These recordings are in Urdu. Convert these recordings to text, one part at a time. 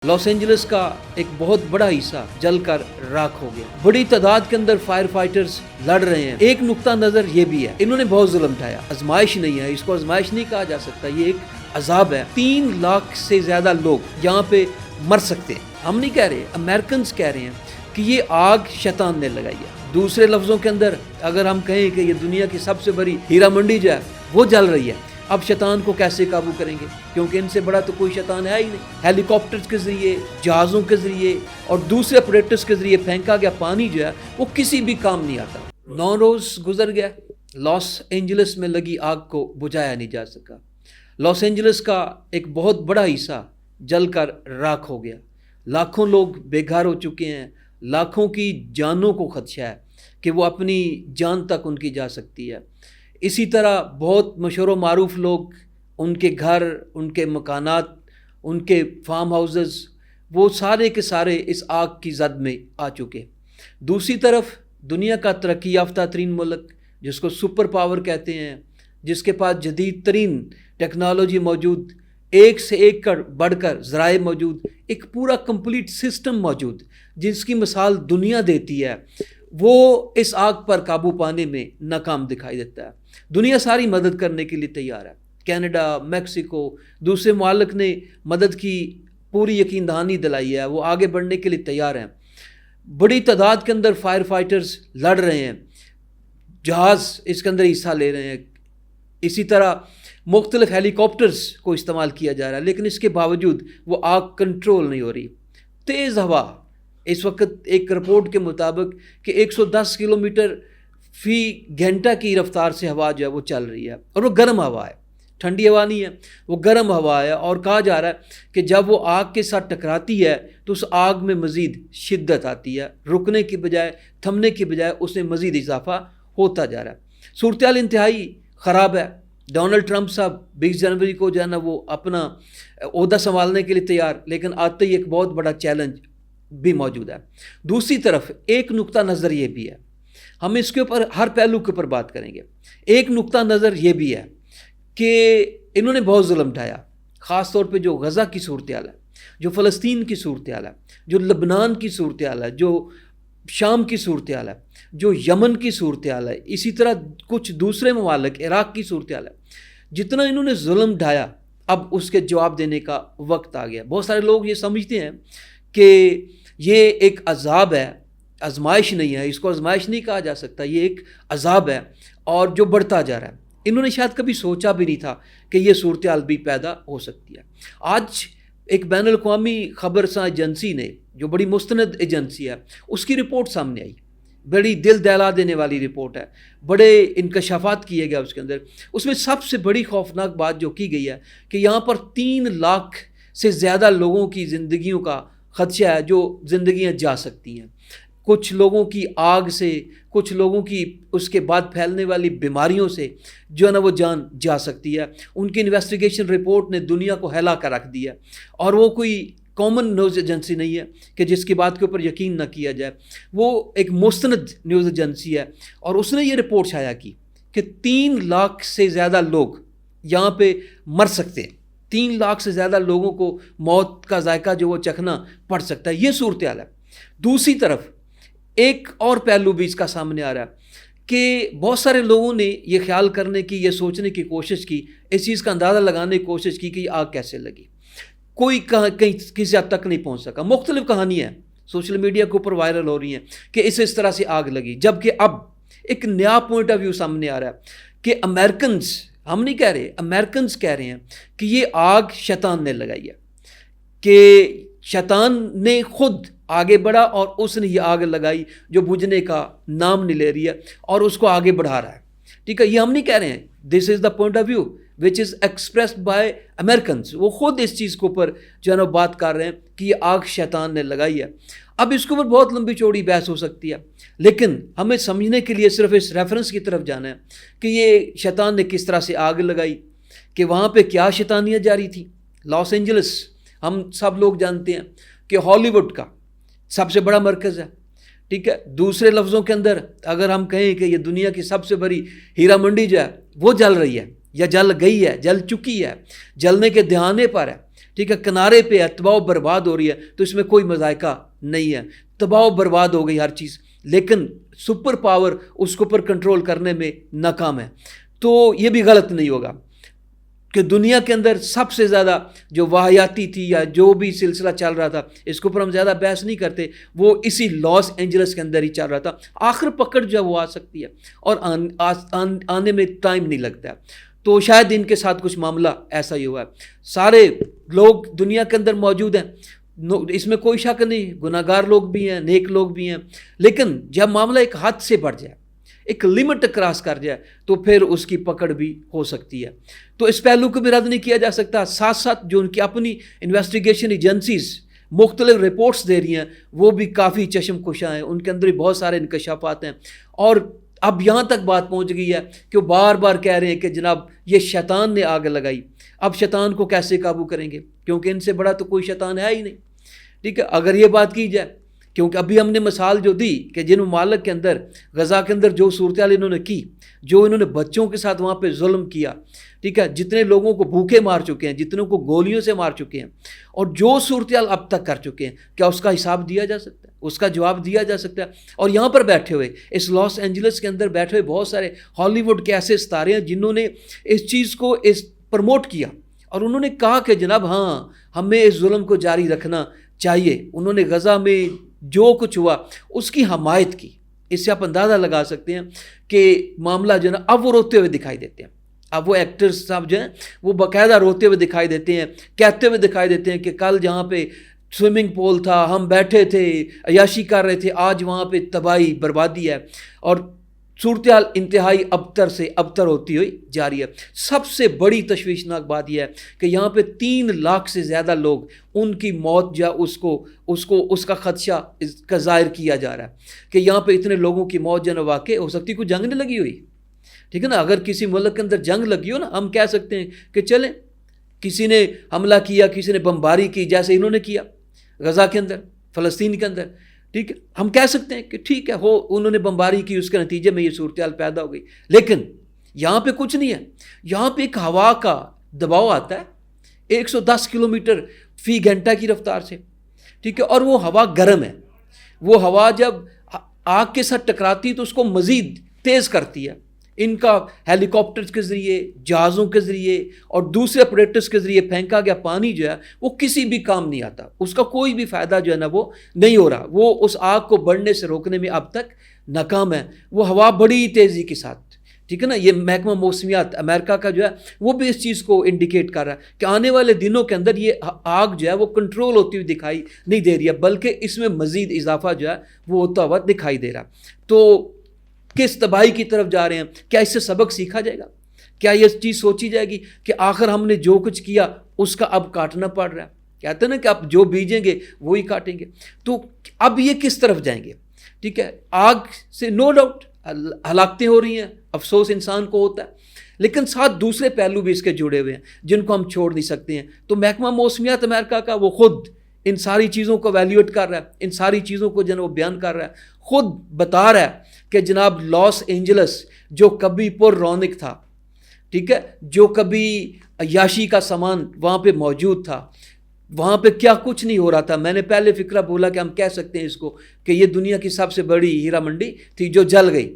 لاس اینجلس کا ایک بہت بڑا حصہ جل کر راکھ ہو گیا. بڑی تعداد کے اندر فائر فائٹرز لڑ رہے ہیں. ایک نقطہ نظر یہ بھی ہے انہوں نے بہت ظلم اٹھایا. آزمائش نہیں ہے، اس کو آزمائش نہیں کہا جا سکتا، یہ ایک عذاب ہے. 3 لاکھ سے زیادہ لوگ یہاں پہ مر سکتے ہیں. ہم نہیں کہہ رہے، امریکنز کہہ رہے ہیں کہ یہ آگ شیطان نے لگائی ہے. دوسرے لفظوں کے اندر اگر ہم کہیں کہ یہ دنیا کی سب سے بڑی ہیرا منڈی جو ہے وہ جل رہی ہے، اب شیطان کو کیسے قابو کریں گے؟ کیونکہ ان سے بڑا تو کوئی شیطان ہے ہی نہیں. ہیلی کاپٹرز کے ذریعے، جہازوں کے ذریعے اور دوسرے اپریٹس کے ذریعے پھینکا گیا پانی جو ہے وہ کسی بھی کام نہیں آتا. 9 روز گزر گیا، لاس اینجلس میں لگی آگ کو بجھایا نہیں جا سکا. لاس اینجلس کا ایک بہت بڑا حصہ جل کر راکھ ہو گیا. لاکھوں لوگ بے گھر ہو چکے ہیں. لاکھوں کی جانوں کو خدشہ ہے کہ وہ اپنی جان تک ان کی جا سکتی ہے. اسی طرح بہت مشہور و معروف لوگ، ان کے گھر، ان کے مکانات، ان کے فارم ہاؤسز، وہ سارے کے سارے اس آگ کی زد میں آ چکے. دوسری طرف دنیا کا ترقی یافتہ ترین ملک جس کو سپر پاور کہتے ہیں، جس کے پاس جدید ترین ٹیکنالوجی موجود، ایک سے ایک کر بڑھ کر ذرائع موجود، ایک پورا کمپلیٹ سسٹم موجود جس کی مثال دنیا دیتی ہے، وہ اس آگ پر قابو پانے میں ناکام دکھائی دیتا ہے. دنیا ساری مدد کرنے کے لیے تیار ہے. کینیڈا، میکسیکو، دوسرے ممالک نے مدد کی پوری یقین دہانی دلائی ہے، وہ آگے بڑھنے کے لیے تیار ہیں. بڑی تعداد کے اندر فائر فائٹرز لڑ رہے ہیں، جہاز اس کے اندر حصہ لے رہے ہیں. اسی طرح مختلف ہیلی کاپٹرز کو استعمال کیا جا رہا ہے، لیکن اس کے باوجود وہ آگ کنٹرول نہیں ہو رہی. تیز ہوا اس وقت ایک رپورٹ کے مطابق کہ 110 کلومیٹر فی گھنٹہ کی رفتار سے ہوا جو ہے وہ چل رہی ہے، اور وہ گرم ہوا ہے، ٹھنڈی ہوا نہیں ہے، وہ گرم ہوا ہے. اور کہا جا رہا ہے کہ جب وہ آگ کے ساتھ ٹکراتی ہے تو اس آگ میں مزید شدت آتی ہے، رکنے کی بجائے، تھمنے کی بجائے اس میں مزید اضافہ ہوتا جا رہا ہے. صورتحال انتہائی خراب ہے. ڈونلڈ ٹرمپ صاحب 20 جنوری کو جو ہے نا وہ اپنا عہدہ سنبھالنے کے لیے تیار، لیکن آتے ہی ایک بہت بڑا چیلنج بھی موجود ہے. دوسری طرف ایک نقطہ نظر یہ بھی ہے، ہم اس کے اوپر ہر پہلو کے اوپر بات کریں گے. ایک نقطہ نظر یہ بھی ہے کہ انہوں نے بہت ظلم اٹھایا، خاص طور پہ جو غزہ کی صورتحال ہے، جو فلسطین کی صورتحال ہے، جو لبنان کی صورتحال ہے، جو شام کی صورتحال ہے، جو یمن کی صورتحال ہے، اسی طرح کچھ دوسرے ممالک، عراق کی صورتحال ہے. جتنا انہوں نے ظلم اٹھایا، اب اس کے جواب دینے کا وقت آ گیا. بہت سارے لوگ یہ سمجھتے ہیں کہ یہ ایک عذاب ہے، آزمائش نہیں ہے، اس کو آزمائش نہیں کہا جا سکتا، یہ ایک عذاب ہے اور جو بڑھتا جا رہا ہے. انہوں نے شاید کبھی سوچا بھی نہیں تھا کہ یہ صورتحال بھی پیدا ہو سکتی ہے. آج ایک بین الاقوامی خبرساں ایجنسی نے، جو بڑی مستند ایجنسی ہے، اس کی رپورٹ سامنے آئی. بڑی دل دہلا دینے والی رپورٹ ہے، بڑے انکشافات کیے گئے اس کے اندر. اس میں سب سے بڑی خوفناک بات جو کی گئی ہے کہ یہاں پر 3 لاکھ سے زیادہ لوگوں کی زندگیوں کا خدشہ ہے، جو زندگیاں جا سکتی ہیں. کچھ لوگوں کی آگ سے، کچھ لوگوں کی اس کے بعد پھیلنے والی بیماریوں سے جو ہے نا وہ جان جا سکتی ہے. ان کی انویسٹیگیشن رپورٹ نے دنیا کو ہلا کر رکھ دیا، اور وہ کوئی کامن نیوز ایجنسی نہیں ہے کہ جس کی بات کے اوپر یقین نہ کیا جائے. وہ ایک مستند نیوز ایجنسی ہے، اور اس نے یہ رپورٹ شائع کی کہ 3 لاکھ سے زیادہ لوگ یہاں پہ مر سکتے ہیں. 3 لاکھ سے زیادہ لوگوں کو موت کا ذائقہ جو وہ چکھنا پڑ سکتا ہے. یہ صورتحال ہے. دوسری طرف ایک اور پہلو بھی اس کا سامنے آ رہا ہے کہ بہت سارے لوگوں نے یہ خیال کرنے کی، یہ سوچنے کی کوشش کی، اس چیز کا اندازہ لگانے کی کوشش کی کہ یہ آگ کیسے لگی. کوئی کہیں کسی حد تک نہیں پہنچ سکا. مختلف کہانیاں سوشل میڈیا کے اوپر وائرل ہو رہی ہیں کہ اس طرح سے آگ لگی. جبکہ اب ایک نیا پوائنٹ آف ویو سامنے آ رہا ہے کہ امریکنز، ہم نہیں کہہ رہے، امریکنز کہہ رہے ہیں کہ یہ آگ شیطان نے لگائی ہے، کہ شیطان نے خود آگے بڑھا اور اس نے یہ آگ لگائی جو بجھنے کا نام نہیں لے رہی ہے، اور اس کو آگے بڑھا رہا ہے. ٹھیک ہے، یہ ہم نہیں کہہ رہے ہیں. This is the point of view which is expressed by Americans. وہ خود اس چیز کے اوپر جو ہے نا بات کر رہے ہیں کہ یہ آگ شیطان نے لگائی ہے. اب اس کے اوپر بہت لمبی چوڑی بحث ہو سکتی ہے، لیکن ہمیں سمجھنے کے لیے صرف اس ریفرنس کی طرف جانا ہے کہ یہ شیطان نے کس طرح سے آگ لگائی، کہ وہاں پہ کیا شیطانیاں جاری تھی. لاس اینجلس ہم سب لوگ جانتے ہیں کہ ہالی ووڈ کا سب سے بڑا مرکز ہے. ٹھیک ہے، دوسرے لفظوں کے اندر اگر ہم کہیں کہ یہ دنیا کی سب سے بڑی ہیرا منڈی جو ہے وہ جل رہی ہے، یا جل گئی ہے، جل چکی ہے، جلنے کے دہانے پر ہے. ٹھیک ہے, کنارے پہ ہے, تباہ و برباد ہو رہی ہے, تو اس میں کوئی مذائقہ نہیں ہے, تباہ و برباد ہو گئی ہر چیز, لیکن سپر پاور اس کو پر کنٹرول کرنے میں ناکام ہے. تو یہ بھی غلط نہیں ہوگا کہ دنیا کے اندر سب سے زیادہ جو واحیاتی تھی یا جو بھی سلسلہ چل رہا تھا, اس کے اوپر ہم زیادہ بحث نہیں کرتے, وہ اسی لاس اینجلس کے اندر ہی چل رہا تھا. آخر پکڑ جو وہ آ سکتی ہے اور آنے میں ٹائم نہیں لگتا ہے. تو شاید ان کے ساتھ کچھ معاملہ ایسا ہی ہوا ہے. سارے لوگ دنیا کے اندر موجود ہیں, اس میں کوئی شک نہیں, گناہ گار لوگ بھی ہیں, نیک لوگ بھی ہیں, لیکن جب معاملہ ایک حد سے بڑھ جائے, ایک لمٹ کراس کر جائے, تو پھر اس کی پکڑ بھی ہو سکتی ہے. تو اس پہلو کو بھی رد نہیں کیا جا سکتا. ساتھ ساتھ جو ان کی اپنی انویسٹیگیشن ایجنسیز مختلف رپورٹس دے رہی ہیں, وہ بھی کافی چشم کشاں ہیں, ان کے اندر بھی بہت سارے انکشافات ہیں. اور اب یہاں تک بات پہنچ گئی ہے کہ وہ بار بار کہہ رہے ہیں کہ جناب یہ شیطان نے آگ لگائی, اب شیطان کو کیسے قابو کریں گے, کیونکہ ان سے بڑا تو کوئی شیطان ہے ہی نہیں. ٹھیک ہے, اگر یہ بات کی جائے, کیونکہ ابھی ہم نے مثال جو دی کہ جن ممالک کے اندر غزہ کے اندر جو صورتحال انہوں نے کی, جو انہوں نے بچوں کے ساتھ وہاں پہ ظلم کیا, ٹھیک ہے, جتنے لوگوں کو بھوکے مار چکے ہیں, جتنوں کو گولیوں سے مار چکے ہیں, اور جو صورتحال اب تک کر چکے ہیں, کیا اس کا حساب دیا جا سکتا ہے, اس کا جواب دیا جا سکتا ہے؟ اور یہاں پر بیٹھے ہوئے اس لاس اینجلس کے اندر بیٹھے ہوئے بہت سارے ہالی ووڈ کے ایسے ستارے ہیں جنہوں نے اس چیز کو پروموٹ کیا, اور انہوں نے کہا کہ جناب ہاں ہمیں اس ظلم کو جاری رکھنا چاہیے. انہوں نے غزہ میں جو کچھ ہوا اس کی حمایت کی. اس سے آپ اندازہ لگا سکتے ہیں کہ معاملہ جو ہے نا, اب وہ روتے ہوئے دکھائی دیتے ہیں. اب وہ ایکٹرز صاحب جو ہیں وہ باقاعدہ روتے ہوئے دکھائی دیتے ہیں, کہتے ہوئے دکھائی دیتے ہیں کہ کل جہاں پہ سوئمنگ پول تھا, ہم بیٹھے تھے, عیاشی کر رہے تھے, آج وہاں پہ تباہی بربادی ہے, اور صورتحال انتہائی ابتر سے ابتر ہوتی ہوئی جاری ہے. سب سے بڑی تشویشناک بات یہ ہے کہ یہاں پہ 3 لاکھ سے زیادہ لوگ, ان کی موت یا اس کا خدشہ کا ظاہر کیا جا رہا ہے کہ یہاں پہ اتنے لوگوں کی موت جو ہے واقع ہو سکتی, کوئی جنگ نہیں لگی ہوئی. ٹھیک ہے نا, اگر کسی ملک کے اندر جنگ لگی ہو نا, ہم کہہ سکتے ہیں کہ چلیں کسی نے حملہ کیا, کسی نے بمباری کی, جیسے انہوں نے کیا غزہ کے اندر, فلسطین کے اندر, ٹھیک ہے, ہم کہہ سکتے ہیں کہ ٹھیک ہے ہو, انہوں نے بمباری کی, اس کے نتیجے میں یہ صورتحال پیدا ہو گئی. لیکن یہاں پہ کچھ نہیں ہے. یہاں پہ ایک ہوا کا دباؤ آتا ہے 110 کلومیٹر فی گھنٹہ کی رفتار سے, ٹھیک ہے, اور وہ ہوا گرم ہے. وہ ہوا جب آگ کے ساتھ ٹکراتی ہے تو اس کو مزید تیز کرتی ہے. ان کا ہیلی کاپٹرز کے ذریعے, جہازوں کے ذریعے اور دوسرے اپریٹس کے ذریعے پھینکا گیا پانی جو ہے وہ کسی بھی کام نہیں آتا, اس کا کوئی بھی فائدہ جو ہے نا وہ نہیں ہو رہا. وہ اس آگ کو بڑھنے سے روکنے میں اب تک ناکام ہے. وہ ہوا بڑی تیزی کے ساتھ, ٹھیک ہے نا, یہ محکمہ موسمیات امریکہ کا جو ہے وہ بھی اس چیز کو انڈیکیٹ کر رہا ہے کہ آنے والے دنوں کے اندر یہ آگ جو ہے وہ کنٹرول ہوتی ہوئی دکھائی نہیں دے رہی ہے, بلکہ اس میں مزید اضافہ جو ہے وہ ہوتا ہوا دکھائی دے رہا. تو کس تباہی کی طرف جا رہے ہیں؟ کیا اس سے سبق سیکھا جائے گا؟ کیا یہ چیز سوچی جائے گی کہ آخر ہم نے جو کچھ کیا اس کا اب کاٹنا پڑ رہا ہے؟ کہتے ہیں نا کہ آپ جو بیجیں گے وہی کاٹیں گے. تو اب یہ کس طرف جائیں گے؟ ٹھیک ہے, آگ سے نو ڈاؤٹ ہلاکتیں ہو رہی ہیں, افسوس انسان کو ہوتا ہے, لیکن ساتھ دوسرے پہلو بھی اس کے جڑے ہوئے ہیں جن کو ہم چھوڑ نہیں سکتے ہیں. تو محکمہ موسمیات امریکہ کا وہ خود ان ساری چیزوں کو ایویلیویٹ کر رہا ہے, ان ساری چیزوں کو جو ہے وہ بیان کر رہا ہے, خود بتا رہا ہے کہ جناب لاس اینجلس جو کبھی پر رونق تھا, ٹھیک ہے, جو کبھی عیاشی کا سامان وہاں پہ موجود تھا, وہاں پہ کیا کچھ نہیں ہو رہا تھا. میں نے پہلے فکرہ بولا کہ ہم کہہ سکتے ہیں اس کو کہ یہ دنیا کی سب سے بڑی ہیرا منڈی تھی جو جل گئی,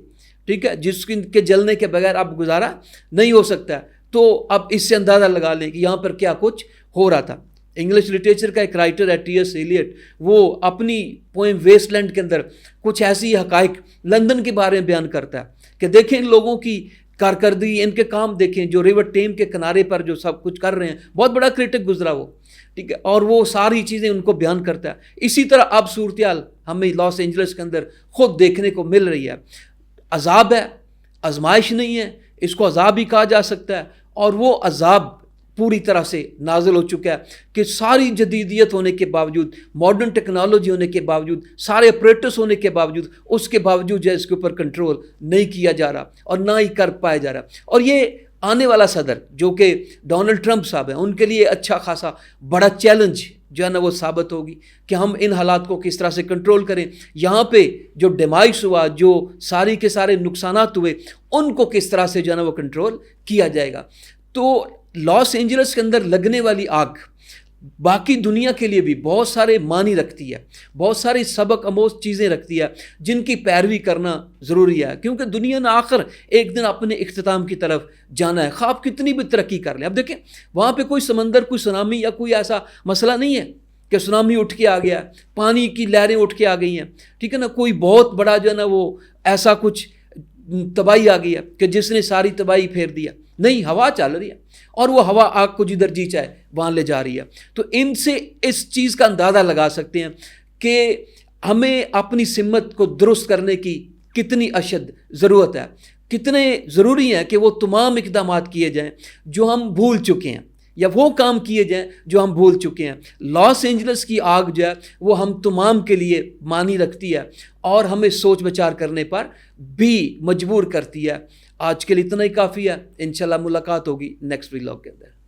ٹھیک ہے, جس کے جلنے کے بغیر اب گزارا نہیں ہو سکتا. تو اب اس سے اندازہ لگا لیں کہ یہاں پر کیا کچھ ہو رہا تھا. انگلش لٹریچر کا ایک رائٹر ہے ٹی ایس ایلیٹ, وہ اپنی پوئم ویسٹ لینڈ کے اندر کچھ ایسی حقائق لندن کے بارے میں بیان کرتا ہے کہ دیکھیں ان لوگوں کی کارکردگی, ان کے کام دیکھیں, جو ریور ٹیم کے کنارے پر جو سب کچھ کر رہے ہیں, بہت بڑا کرٹک گزرا وہ, ٹھیک ہے, اور وہ ساری چیزیں ان کو بیان کرتا ہے. اسی طرح اب صورتحال ہمیں لاس اینجلس کے اندر خود دیکھنے کو مل رہی ہے. عذاب ہے, آزمائش نہیں ہے, اس کو عذاب ہی کہا جا سکتا ہے, اور وہ عذاب پوری طرح سے نازل ہو چکا ہے کہ ساری جدیدیت ہونے کے باوجود, ماڈرن ٹیکنالوجی ہونے کے باوجود, سارے اپریٹس ہونے کے باوجود, اس کے باوجود جو ہے اس کے اوپر کنٹرول نہیں کیا جا رہا اور نہ ہی کر پایا جا رہا. اور یہ آنے والا صدر جو کہ ڈونلڈ ٹرمپ صاحب ہیں, ان کے لیے اچھا خاصا بڑا چیلنج جو ہے نا وہ ثابت ہوگی کہ ہم ان حالات کو کس طرح سے کنٹرول کریں. یہاں پہ جو ڈیمائس ہوا, جو ساری کے سارے نقصانات ہوئے, ان کو کس طرح سے جو ہے نا وہ کنٹرول کیا جائے گا. تو لاس اینجلس کے اندر لگنے والی آگ باقی دنیا کے لیے بھی بہت سارے معنی رکھتی ہے، بہت ساری سبق آموز چیزیں رکھتی ہے جن کی پیروی کرنا ضروری ہے، کیونکہ دنیا نے آخر ایک دن اپنے اختتام کی طرف جانا ہے، خواب کتنی بھی ترقی کر لیں۔ اب دیکھیں وہاں پہ کوئی سمندر، کوئی سونامی یا کوئی ایسا مسئلہ نہیں ہے کہ سونامی اٹھ کے آ گیا، پانی کی لہریں اٹھ کے آ گئی ہیں، ٹھیک ہے نا، کوئی بہت بڑا جو ہے نا وہ ایسا کچھ تباہی آ گئی ہے کہ جس نے ساری تباہی پھیر دیا، نہیں، ہوا چل رہی ہے اور وہ ہوا آگ کو جدھر جی چاہے وہاں لے جا رہی ہے۔ تو ان سے اس چیز کا اندازہ لگا سکتے ہیں کہ ہمیں اپنی سمت کو درست کرنے کی کتنی اشد ضرورت ہے، کتنے ضروری ہیں کہ وہ تمام اقدامات کیے جائیں جو ہم بھول چکے ہیں، یا وہ کام کیے جائیں جو ہم بھول چکے ہیں۔ لاس اینجلس کی آگ جو ہے وہ ہم تمام کے لیے معنی رکھتی ہے اور ہمیں سوچ بچار کرنے پر بھی مجبور کرتی ہے۔ آج کے لیے اتنا ہی کافی ہے، انشاءاللہ ملاقات ہوگی نیکسٹ ولاگ کے اندر۔